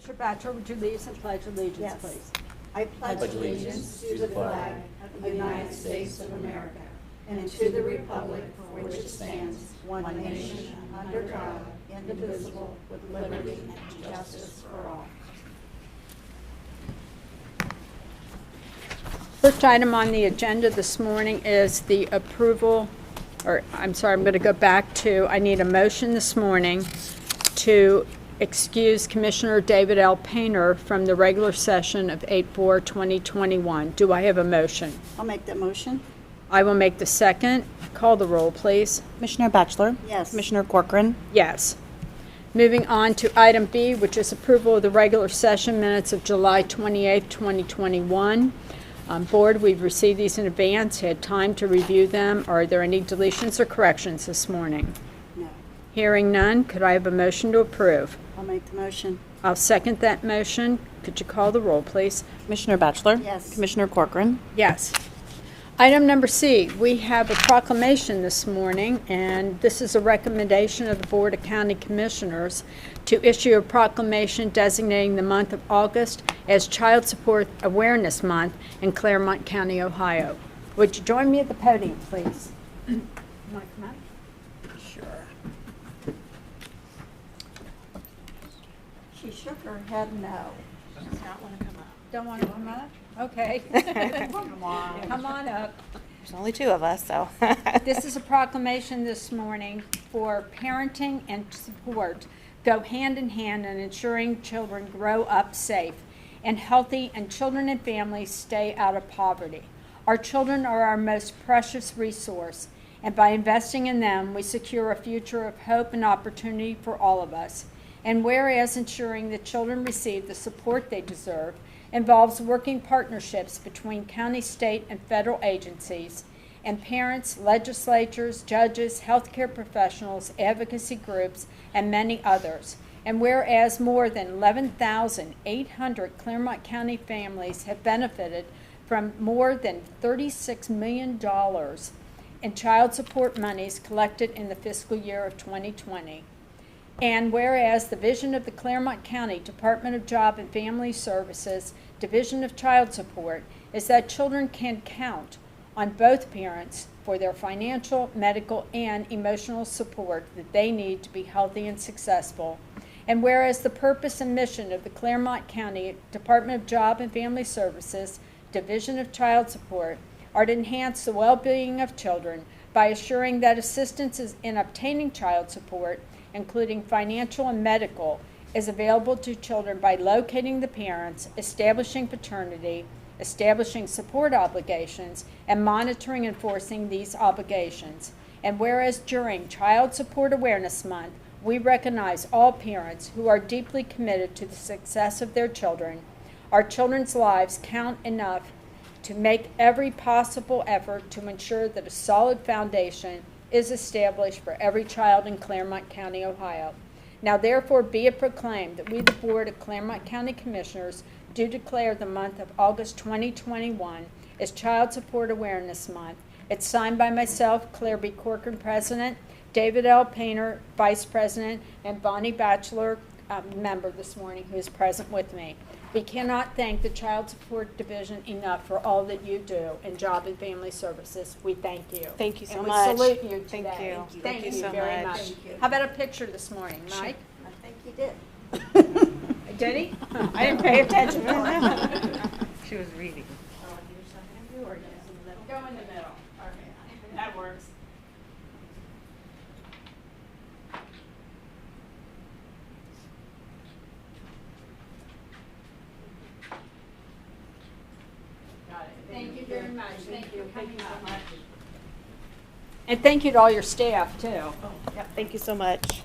Mr. Batchelor, would you lead us in pledge allegiance, Yes. please? I pledge allegiance to the flag of the United States of America and to the republic for which it stands, one nation, under God, indivisible, with liberty and justice for all. First item on the agenda this morning is the approval, or I'm sorry, I'm going to go back to, I need a motion this morning to excuse Commissioner David L. Painter from the regular session of 8/4/2021. Do I have a motion? I'll make that motion. I will make the second. Call the roll, please. Commissioner Batchelor? Yes. Commissioner Corcoran? Yes. Moving on to item B, which is approval of the regular session minutes of July 28, 2021. Board, we've received these in advance, had time to review them. Are there any deletions or corrections this morning? No. Hearing none, could I have a motion to approve? I'll make the motion. I'll second that motion. Could you call the roll, please? Commissioner Batchelor? Yes. Commissioner Corcoran? Yes. Item number C, we have a proclamation this morning, and this is a recommendation of the Board of County Commissioners to issue a proclamation designating the month of August as Child Support Awareness Month in Clermont County, Ohio. Would you join me at the podium, please? You want to come up? Sure. She shook her head no. Does not want to come up. Don't want to come up? Okay. Come on. Come on up. There's only two of us, so. This is a proclamation this morning for parenting and support go hand in hand in ensuring children grow up safe and healthy and children and families stay out of poverty. Our children are our most precious resource, and by investing in them, we secure a future of hope and opportunity for all of us. And whereas ensuring that children receive the support they deserve involves working partnerships between county, state, and federal agencies, and parents, legislatures, judges, healthcare professionals, advocacy groups, and many others. And whereas more than 11,800 Clermont County families have benefited from more than $36 million in child support monies collected in the fiscal year of 2020. And whereas the vision of the Clermont County Department of Job and Family Services Division of Child Support is that children can count on both parents for their financial, medical, and emotional support that they need to be healthy and successful. And whereas the purpose and mission of the Clermont County Department of Job and Family Services Division of Child Support are to enhance the well-being of children by assuring that assistance in obtaining child support, including financial and medical, is available to children by locating the parents, establishing paternity, establishing support obligations, and monitoring and enforcing these obligations. And whereas during Child Support Awareness Month, we recognize all parents who are deeply committed to the success of their children, our children's lives count enough to make every possible effort to ensure that a solid foundation is established for every child in Clermont County, Ohio. Now therefore be it proclaimed that we, the Board of Clermont County Commissioners, do declare the month of August 2021 as Child Support Awareness Month. It's signed by myself, Claire B. Corcoran, President, David L. Painter, Vice President, and Bonnie Batchelor, member this morning, who is present with me. We cannot thank the Child Support Division enough for all that you do in Job and Family Services. We thank you. Thank you so and much. we salute you Thank today. you. Thank you so very much. much. Thank you. How about a picture this morning, Mike? I think you did. Did he? I didn't pay attention. She was reading. Go in the middle. Okay, that works. Got it. Thank you very much. Thank you for coming up. And thank you to all your staff, too. Yep, thank you so much.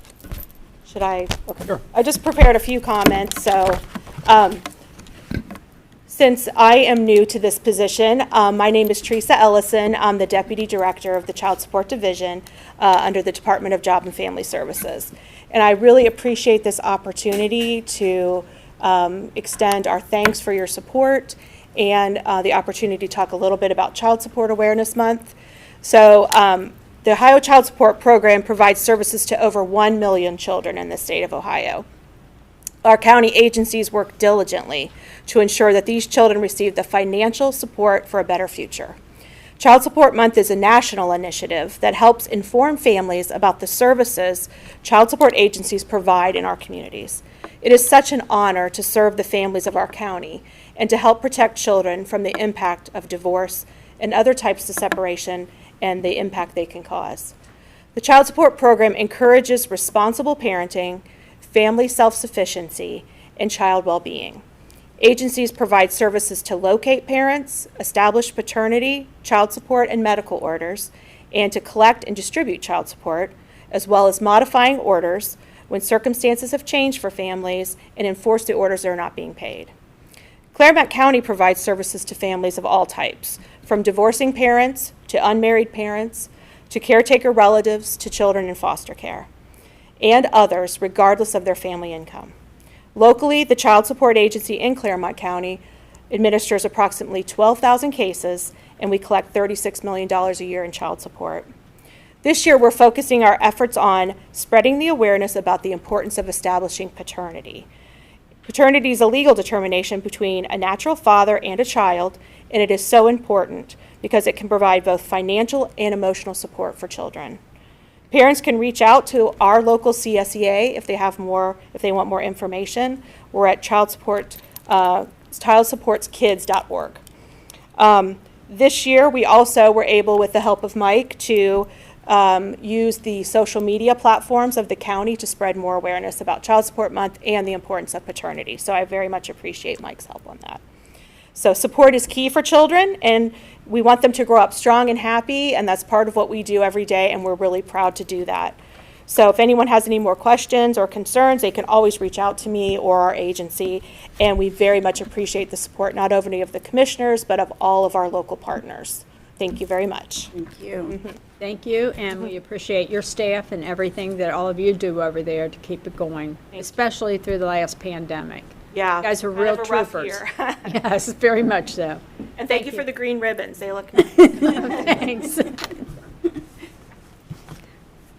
Should I? Okay. Sure. I just prepared a few comments. So, since I am new to this position, my name is Teresa Ellison. I'm the Deputy Director of the Child Support Division under the Department of Job and Family Services. And I really appreciate this opportunity to extend our thanks for your support and the opportunity to talk a little bit about Child Support Awareness Month. So the Ohio Child Support Program provides services to over 1 million children in the state of Ohio. Our county agencies work diligently to ensure that these children receive the financial support for a better future. Child Support Month is a national initiative that helps inform families about the services child support agencies provide in our communities. It is such an honor to serve the families of our county and to help protect children from the impact of divorce and other types of separation and the impact they can cause. The Child Support Program encourages responsible parenting, family self-sufficiency, and child well-being. Agencies provide services to locate parents, establish paternity, child support, and medical orders, and to collect and distribute child support, as well as modifying orders when circumstances have changed for families and enforce the orders that are not being paid. Clermont County provides services to families of all types, from divorcing parents to unmarried parents to caretaker relatives to children in foster care, and others regardless of their family income. Locally, the Child Support Agency in Clermont County administers approximately 12,000 cases, and we collect $36 million a year in child support. This year, we're focusing our efforts on spreading the awareness about the importance of establishing paternity. Paternity is a legal determination between a natural father and a child, and it is so important because it can provide both financial and emotional support for children. Parents can reach out to our local CSEA if they want more information. We're at childsupportskids.org. This year, we also were able, with the help of Mike, to use the social media platforms of the county to spread more awareness about Child Support Month and the importance of paternity. So I very much appreciate Mike's help on that. So support is key for children, and we want them to grow up strong and happy, and that's part of what we do every day, and we're really proud to do that. So if anyone has any more questions or concerns, they can always reach out to me or our agency, and we very much appreciate the support not only of the commissioners, but of all of our local partners. Thank you very much. Thank you. Thank you, and we appreciate your staff and everything that all of you do over there to keep it going, especially through the last pandemic. Yeah. You guys are kind real of a rough troopers. year. Yes, very much so. And thank you for the green ribbons. They look nice. Thanks.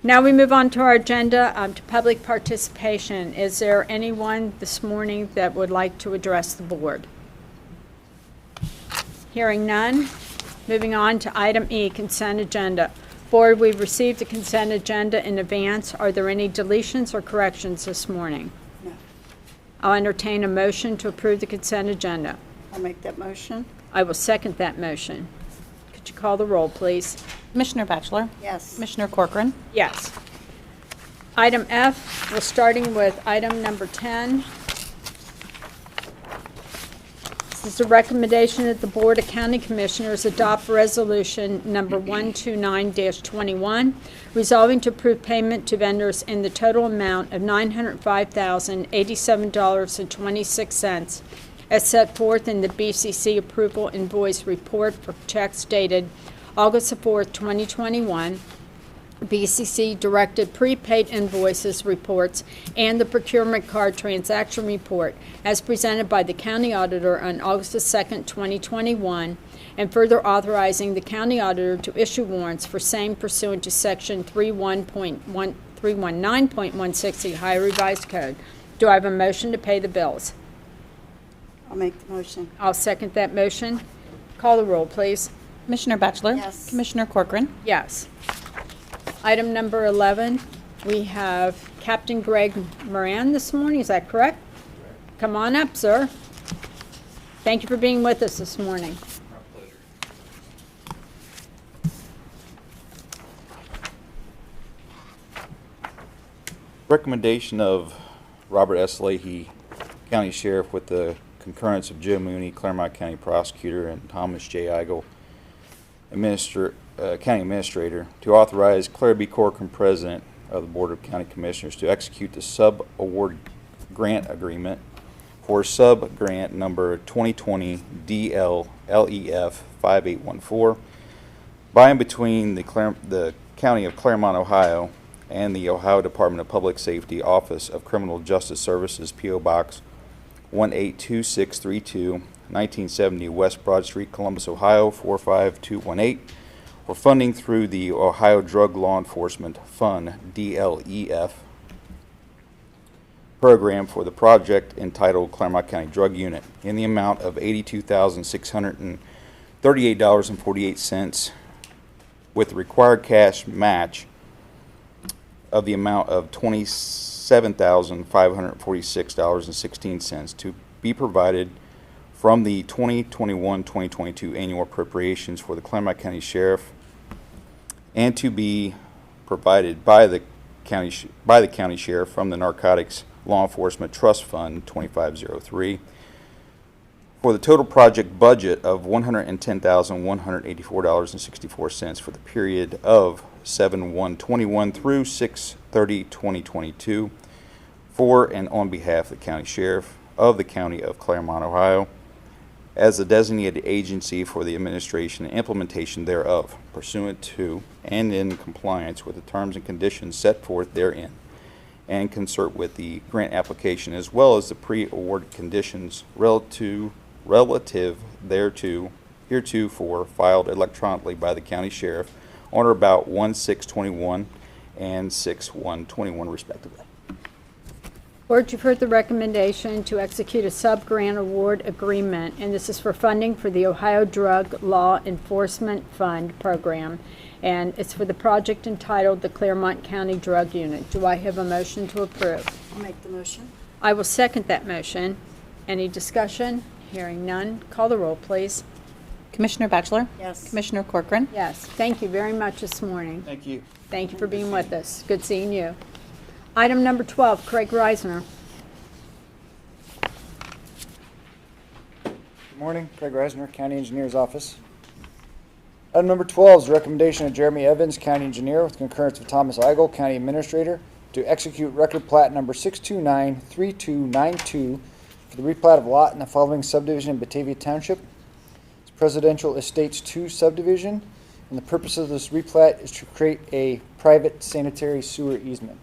Now we move on to our agenda, to public participation. Is there anyone this morning that would like to address the board? Hearing none. Moving on to item E, consent agenda. Board, we've received the consent agenda in advance. Are there any deletions or corrections this morning? No. I'll entertain a motion to approve the consent agenda. I'll make that motion. I will second that motion. Could you call the roll, please? Commissioner Batchelor? Yes. Commissioner Corcoran? Yes. Item F, we're starting with item number 10. This is a recommendation that the Board of County Commissioners adopt resolution number 129-21, resolving to approve payment to vendors in the total amount of $905,087.26 as set forth in the BCC approval invoice report for checks dated August 4th, 2021. BCC directed prepaid invoices reports and the procurement card transaction report as presented by the county auditor on August 2nd, 2021, and further authorizing the county auditor to issue warrants for same pursuant to section 319.16 Ohio Revised Code. Do I have a motion to pay the bills? I'll make the motion. I'll second that motion. Call the roll, please. Commissioner Batchelor? Yes. Commissioner Corcoran? Yes. Item number 11, we have Captain Greg Moran this morning. Is that correct? Come on up, sir. Thank you for being with us this morning. Recommendation of Robert S. Leahy, County Sheriff, with the concurrence of Joe Mooney, Clermont County Prosecutor, and Thomas J. Eigel, County Administrator, to authorize Claire B. Corcoran, President of the Board of County Commissioners, to execute the sub-award grant agreement for sub-grant number 2020 DLLEF 5814 by and between the County of Clermont, Ohio, and the Ohio Department of Public Safety Office of Criminal Justice Services, P.O. Box 182632, 1970 West Broad Street, Columbus, Ohio 45218, for funding through the Ohio Drug Law Enforcement Fund, DLEF. program for the project entitled Clermont County Drug Unit in the amount of $82,638.48 with the required cash match of the amount of $27,546.16 to be provided from the 2021-2022 annual appropriations for the Clermont County Sheriff and to be provided by the county sheriff from the Narcotics Law Enforcement Trust Fund 2503 for the total project budget of $110,184.64 for the period of 7/1/21 through 6/30/2022 for and on behalf of the county sheriff of the county of Clermont, Ohio, as the designated agency for the administration and implementation thereof, pursuant to and in compliance with the terms and conditions set forth therein, and concert with the grant application as well as the pre-award conditions relative thereto, heretofore filed electronically by the county sheriff on or about 1/6/21 and 6/1/21 respectively. Board, you've heard the recommendation to execute a sub-grant award agreement, and this is for funding for the Ohio Drug Law Enforcement Fund program, and it's for the project entitled the Clermont County Drug Unit. Do I have a motion to approve? I'll make the motion. I will second that motion. Any discussion? Hearing none. Call the roll, please. Commissioner Batchelor? Yes. Commissioner Corcoran? Yes, thank you very much this morning. Thank you. Thank you for being with us. Good seeing you. Item number 12, Craig Reisner. Good morning, Craig Reisner, County Engineer's Office. Item number 12 is the recommendation of Jeremy Evans, County Engineer, with concurrence of Thomas Eigel, County Administrator, to execute record plat number 6293292 for the replat of lot in the following subdivision in Batavia Township. It's Presidential Estates 2 subdivision, and the purpose of this replat is to create a private sanitary sewer easement.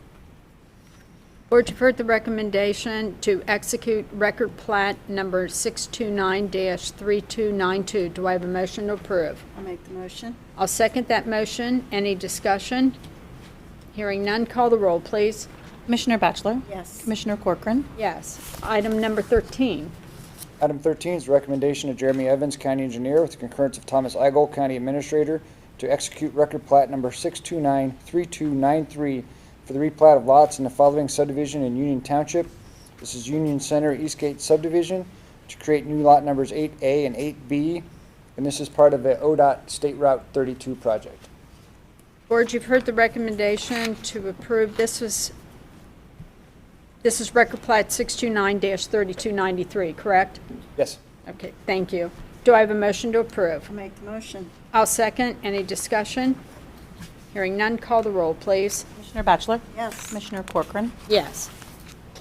Board, you've heard the recommendation to execute record plat number 629-3292. Do I have a motion to approve? I'll make the motion. I'll second that motion. Any discussion? Hearing none, call the roll, please. Commissioner Batchelor? Yes. Commissioner Corcoran? Yes. Item number 13. Item 13 is the recommendation of Jeremy Evans, County Engineer, with the concurrence of Thomas Eigel, County Administrator, to execute record plat number 6293293 for the replat of lots in the following subdivision in Union Township. This is Union Center Eastgate subdivision to create new lot numbers 8A and 8B, and this is part of the ODOT State Route 32 project. Board, you've heard the recommendation to approve. This is record plat 629-3293, correct? Yes. Okay, thank you. Do I have a motion to approve? I'll make the motion. I'll second. Any discussion? Hearing none, call the roll, please. Commissioner Batchelor? Yes. Commissioner Corcoran? Yes.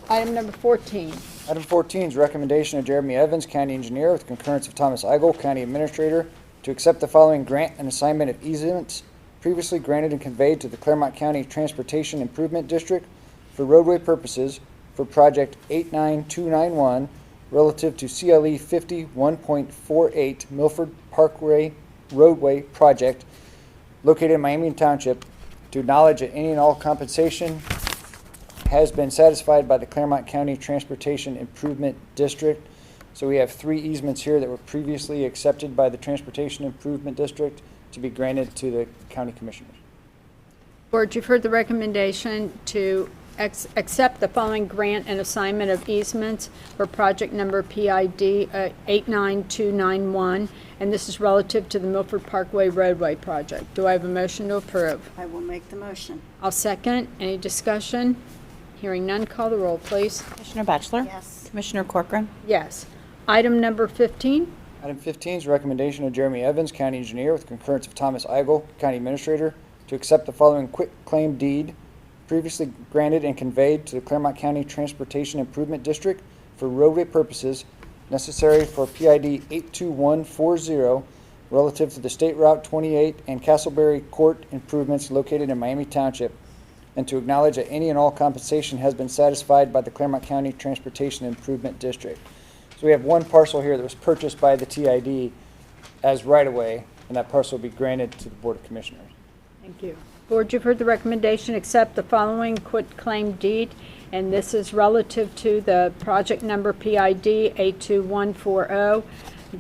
Item number 14. Item 14 is recommendation of Jeremy Evans, County Engineer, with concurrence of Thomas Eigel, County Administrator, to accept the following grant and assignment of easements previously granted and conveyed to the Clermont County Transportation Improvement District for roadway purposes for Project 89291 relative to CLE 51.48 Milford Parkway Roadway Project located in Miami Township, to acknowledge that any and all compensation has been satisfied by the Clermont County Transportation Improvement District. So we have 3 easements here that were previously accepted by the Transportation Improvement District to be granted to the county commissioners. Board, you've heard the recommendation to accept the following grant and assignment of easements for project number PID 89291, and this is relative to the Milford Parkway roadway project. Do I have a motion to approve? I will make the motion. I'll second. Any discussion? Hearing none, call the roll, please. Commissioner Batchelor? Yes. Commissioner Corcoran? Yes. Item number 15. Item 15 is a recommendation of Jeremy Evans, County Engineer, with concurrence of Thomas Eigel, County Administrator, to accept the following quitclaim deed previously granted and conveyed to the Clermont County Transportation Improvement District for roadway purposes necessary for PID 82140 relative to the State Route 28 and Castleberry Court improvements located in Miami Township, and to acknowledge that any and all compensation has been satisfied by the Clermont County Transportation Improvement District. So we have one parcel here that was purchased by the TID as right-of-way, and that parcel will be granted to the Board of Commissioners. Thank you. Board, you've heard the recommendation, accept the following quitclaim deed, and this is relative to the project number PID 82140.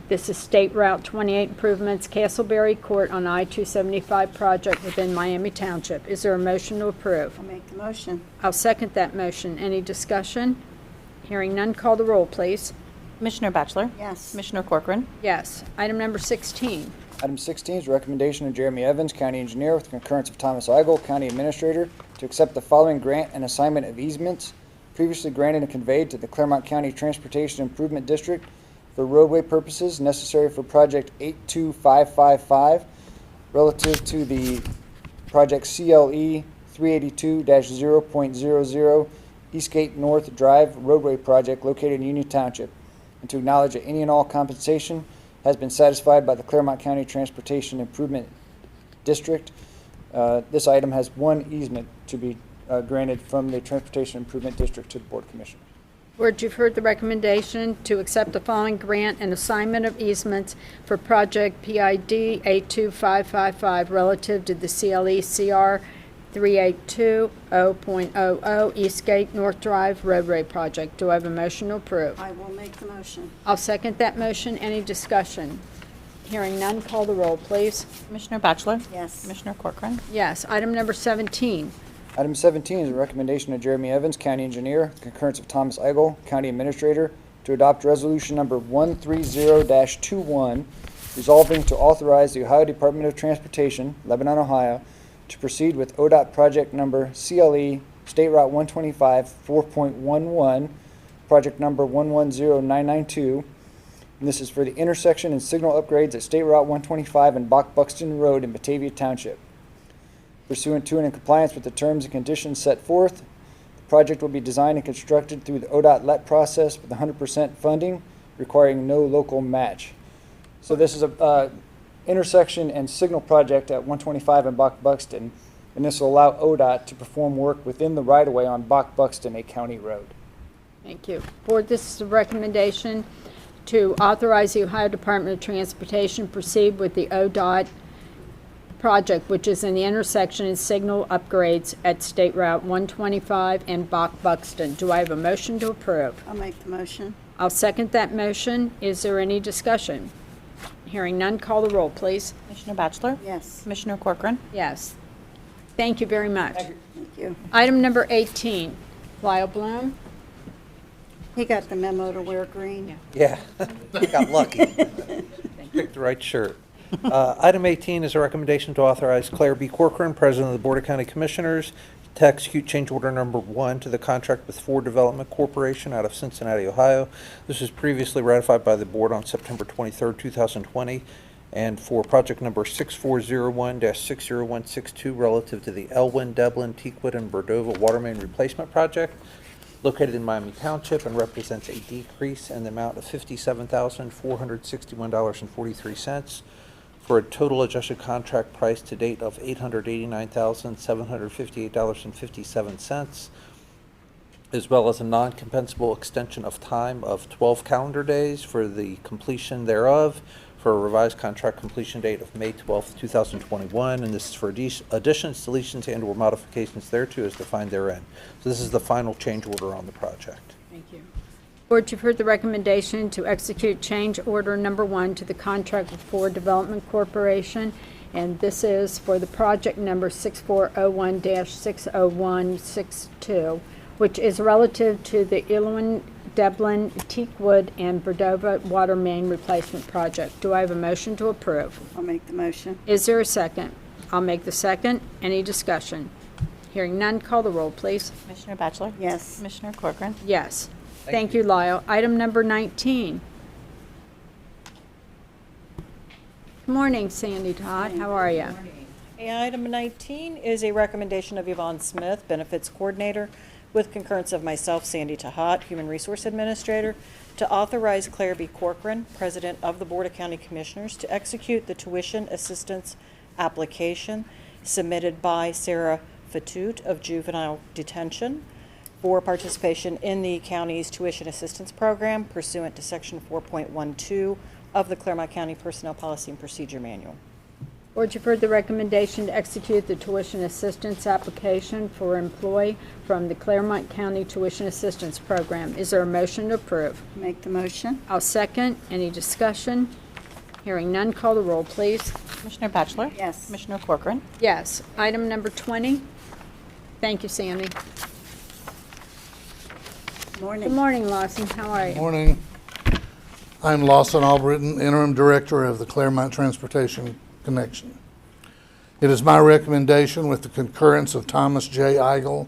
This is State Route 28 improvements, Castleberry Court on I-275 project within Miami Township. Is there a motion to approve? I'll make the motion. I'll second that motion. Any discussion? Hearing none, call the roll, please. Commissioner Batchelor? Yes. Commissioner Corcoran? Yes. Item number 16. Item 16 is a recommendation of Jeremy Evans, County Engineer, with concurrence of Thomas Eigel, County Administrator, to accept the following grant and assignment of easements previously granted and conveyed to the Clermont County Transportation Improvement District for roadway purposes necessary for Project 82555 relative to the Project CLE 382-0.00 Eastgate North Drive roadway project located in Union Township, and to acknowledge that any and all compensation has been satisfied by the Clermont County Transportation Improvement District. This item has one easement to be granted from the Transportation Improvement District to the Board of Commissioners. Board, you've heard the recommendation to accept the following grant and assignment of easements for project PID 82555 relative to the CLE CR 382-0.00 Eastgate North Drive roadway project. Do I have a motion to approve? I will make the motion. I'll second that motion. Any discussion? Hearing none, call the roll, please. Commissioner Batchelor? Yes. Commissioner Corcoran? Yes. Item number 17. Item 17 is a recommendation of Jeremy Evans, County Engineer, with concurrence of Thomas Eigel, County Administrator, to adopt Resolution Number 130-21, resolving to authorize the Ohio Department of Transportation, Lebanon, Ohio, to proceed with ODOT Project Number CLE State Route 125 4.11, Project Number 110992. And this is for the intersection and signal upgrades at State Route 125 and Buxton Road in Batavia Township. Pursuant to and in compliance with the terms and conditions set forth, the project will be designed and constructed through the ODOT LET process with 100% funding, requiring no local match. So this is a intersection and signal project at 125 and Buxton, and this will allow ODOT to perform work within the right-of-way on Buxton, a county road. Thank you. Board, this is a recommendation to authorize the Ohio Department of Transportation proceed with the ODOT project, which is in the intersection and signal upgrades at State Route 125 and Buxton. Do I have a motion to approve? I'll make the motion. I'll second that motion. Is there any discussion? Hearing none, call the roll, please. Commissioner Batchelor? Yes. Commissioner Corcoran? Yes. Thank you very much. Thank you. Item number 18. Lyle Bloom. He got the memo to wear green. Yeah, I got lucky. Picked the right shirt. Item 18 is a recommendation to authorize Claire B. Corcoran, President of the Board of County Commissioners, to execute change order number 1 to the contract with Ford Development Corporation out of Cincinnati, Ohio. This was previously ratified by the board on September 23, 2020, and for project number 6401-60162 relative to the Elwyn, Devlin, Teakwood, and Bordova water main replacement project located in Miami Township, and represents a decrease in the amount of $57,461.43 for a total adjusted contract price to date of $889,758.57, as well as a non-compensable extension of time of 12 calendar days for the completion thereof, for a revised contract completion date of May 12, 2021, and this is for additions, deletions, and/or modifications thereto as defined therein. So this is the final change order on the project. Thank you. Board, you've heard the recommendation to execute change order number 1 to the contract with Ford Development Corporation, and this is for the project number 6401-60162, which is relative to the Elwyn, Devlin, Teakwood, and Bordova water main replacement project. Do I have a motion to approve? I'll make the motion. Is there a second? I'll make the second. Any discussion? Hearing none, call the roll, please. Commissioner Batchelor? Yes. Commissioner Corcoran? Yes. Thank you, Lyle. Item number 19. Good morning, Sandy Todd. How are you? Item 19 is a recommendation of Yvonne Smith, Benefits Coordinator, with concurrence of myself, Sandy Tahat, Human Resource Administrator, to authorize Claire B. Corcoran, President of the Board of County Commissioners, to execute the tuition assistance application submitted by Sarah Fatute of Juvenile Detention for participation in the county's tuition assistance program pursuant to Section 4.12 of the Clermont County Personnel Policy and Procedure Manual. Board, you've heard the recommendation to execute the tuition assistance application for employee from the Clermont County Tuition Assistance Program. Is there a motion to approve? Make the motion. I'll second. Any discussion? Hearing none, call the roll, please. Commissioner Batchelor? Yes. Commissioner Corcoran? Yes. Item number 20. Thank you, Sandy. Morning. Good morning, Lawson. How are you? Morning. I'm Lawson Albritton, Interim Director of the Clermont Transportation Connection. It is my recommendation, with the concurrence of Thomas J. Eigel,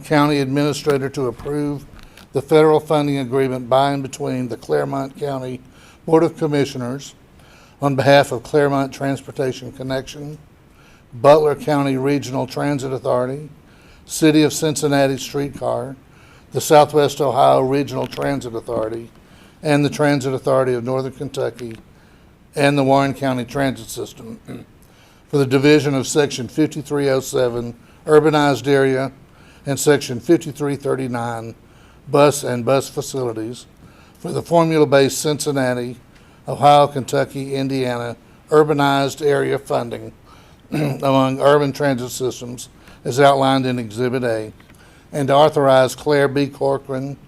County Administrator, to approve the federal funding agreement by and between the Clermont County Board of Commissioners on behalf of Clermont Transportation Connection, Butler County Regional Transit Authority, City of Cincinnati Streetcar, the Southwest Ohio Regional Transit Authority, and the Transit Authority of Northern Kentucky, and the Warren County Transit System for the division of Section 5307 Urbanized Area and Section 5339 Bus and Bus Facilities for the formula-based Cincinnati, Ohio, Kentucky, Indiana Urbanized Area Funding among urban transit systems as outlined in Exhibit A, and to authorize Claire B. Corcoran,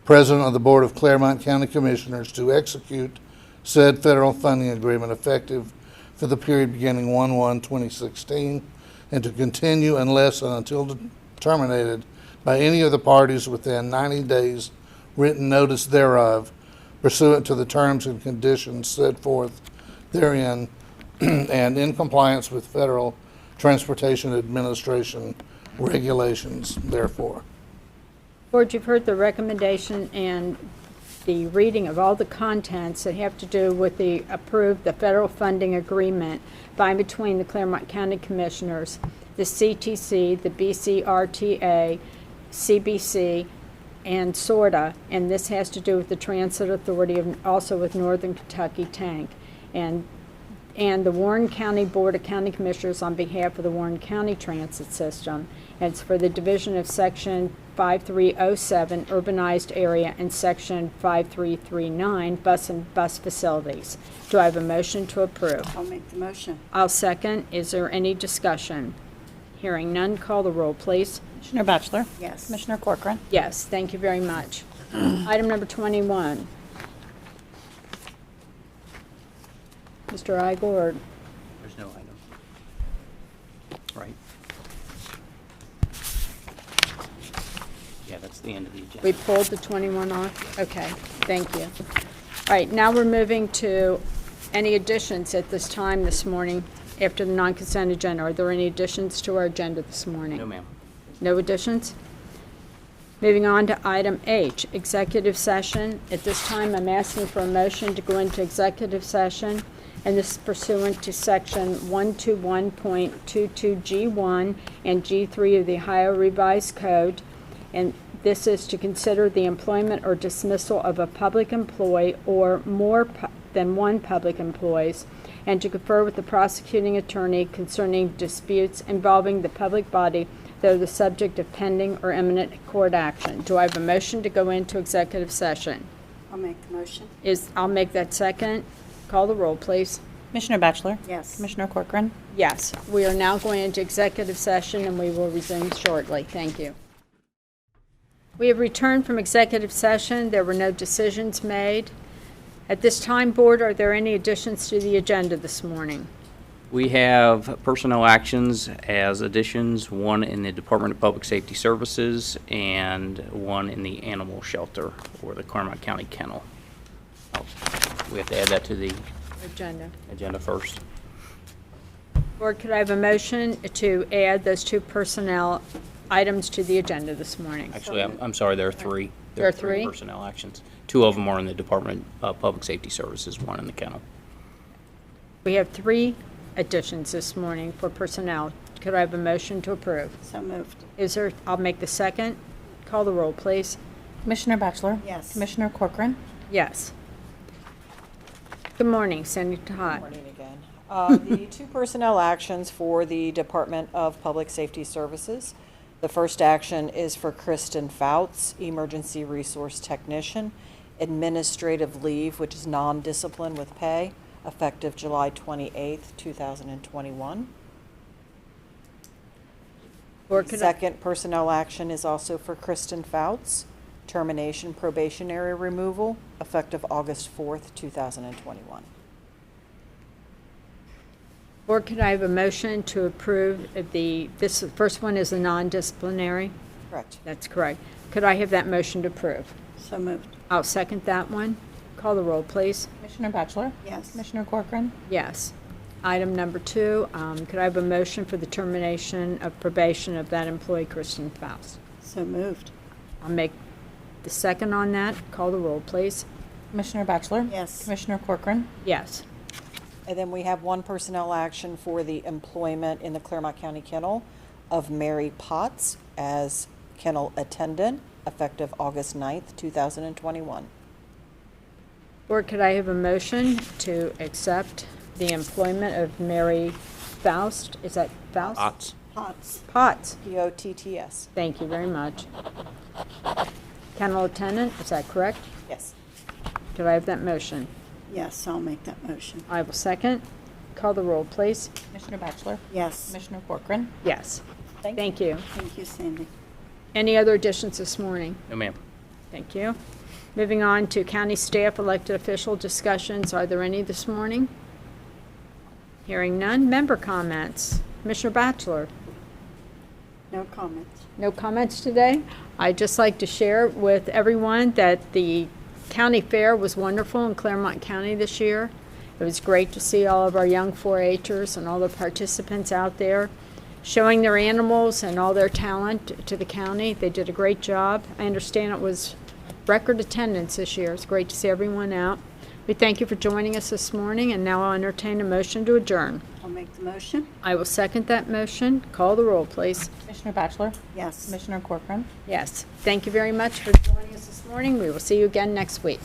President of the Board of Clermont County Commissioners, to execute said federal funding agreement effective for the period beginning 1/1/2016 and to continue unless and until terminated by any of the parties within 90 days written notice thereof, pursuant to the terms and conditions set forth therein and in compliance with Federal Transportation Administration regulations, therefore. Board, you've heard the recommendation and the reading of all the contents that have to do with the federal funding agreement by and between the Clermont County Commissioners, the CTC, the BCRTA, CBC, and SORTA, and this has to do with the Transit Authority, and also with Northern Kentucky Tank, and the Warren County Board of County Commissioners on behalf of the Warren County Transit System. And it's for the division of Section 5307 Urbanized Area and Section 5339 Bus and Bus Facilities. Do I have a motion to approve? I'll make the motion. I'll second. Is there any discussion? Hearing none, call the roll, please. Commissioner Batchelor? Yes. Commissioner Corcoran? Yes, thank you very much. Item number 21. Mr. Eigel, or There's no item. Right. Yeah, that's the end of the agenda. we pulled the 21 off? Okay, thank you. All right, now we're moving to any additions at this time this morning after the non-consent agenda. Are there any additions to our agenda this morning? No, ma'am. No additions? Moving on to item H, executive session. At this time, I'm asking for a motion to go into executive session, and this is pursuant to Section 121.22G1 and G3 of the Ohio Revised Code, and this is to consider the employment or dismissal of a public employee or more than one public employees, and to confer with the prosecuting attorney concerning disputes involving the public body that are the subject of pending or imminent court action. Do I have a motion to go into executive session? I'll make the motion. I'll make that second. Call the roll, please. Commissioner Batchelor? Yes. Commissioner Corcoran? Yes, we are now going into executive session, and we will resume shortly. Thank you. We have returned from executive session. There were no decisions made. At this time, Board, are there any additions to the agenda this morning? We have personnel actions as additions, one in the Department of Public Safety Services and one in the animal shelter or the Clermont County Kennel. We have to add that to the agenda first. Board, could I have a motion to add those two personnel items to the agenda this morning? Actually, I'm sorry, there are three. There are three? Personnel actions. Two of them are in the Department of Public Safety Services, one in the kennel. We have three additions this morning for personnel. Could I have a motion to approve? So moved. I'll make the second. Call the roll, please. Commissioner Batchelor? Yes. Commissioner Corcoran? Yes. Good morning, Senator Good Todd. morning again. The two personnel actions for the Department of Public Safety Services. The first action is for Kristen Fouts, Emergency Resource Technician, administrative leave, which is non-discipline with pay, effective July 28th, 2021. Or could I- Second personnel action is also for Kristen Fouts, termination probationary removal, effective August 4th, 2021. Or could I have a motion to approve this first one is a non-disciplinary? Correct. That's correct. Could I have that motion to approve? So moved. I'll second that one. Call the roll, please. Commissioner Batchelor? Yes. Commissioner Corcoran? Yes. Item number 2, could I have a motion for the termination of probation of that employee, Kristen Faust? So moved. I'll make the second on that. Call the roll, please. Commissioner Batchelor? Yes. Commissioner Corcoran? Yes. And then we have one personnel action for the employment in the Clermont County Kennel of Mary Potts as kennel attendant, effective August 9th, 2021. Or could I have a motion to accept the employment of Mary Faust? Is that Faust? Otts. Potts. Potts. Potts. Thank you very much. Kennel attendant, is that correct? Yes. Could I have that motion? Yes, I'll make that motion. I will second. Call the roll, please. Commissioner Batchelor? Yes. Commissioner Corcoran? Yes. Thank you. Thank you, Sandy. Any other additions this morning? No, ma'am. Thank you. Moving on to county staff elected official discussions. Are there any this morning? Hearing none. Member comments. Commissioner Batchelor. No comments. No comments today. I'd just like to share with everyone that the county fair was wonderful in Clermont County this year. It was great to see all of our young 4-H'ers and all the participants out there showing their animals and all their talent to the county. They did a great job. I understand it was record attendance this year. It's great to see everyone out. We thank you for joining us this morning, and now I'll entertain a motion to adjourn. I'll make the motion. I will second that motion. Call the roll, please. Commissioner Batchelor? Yes. Commissioner Corcoran? Yes. Thank you very much for joining us this morning. We will see you again next week.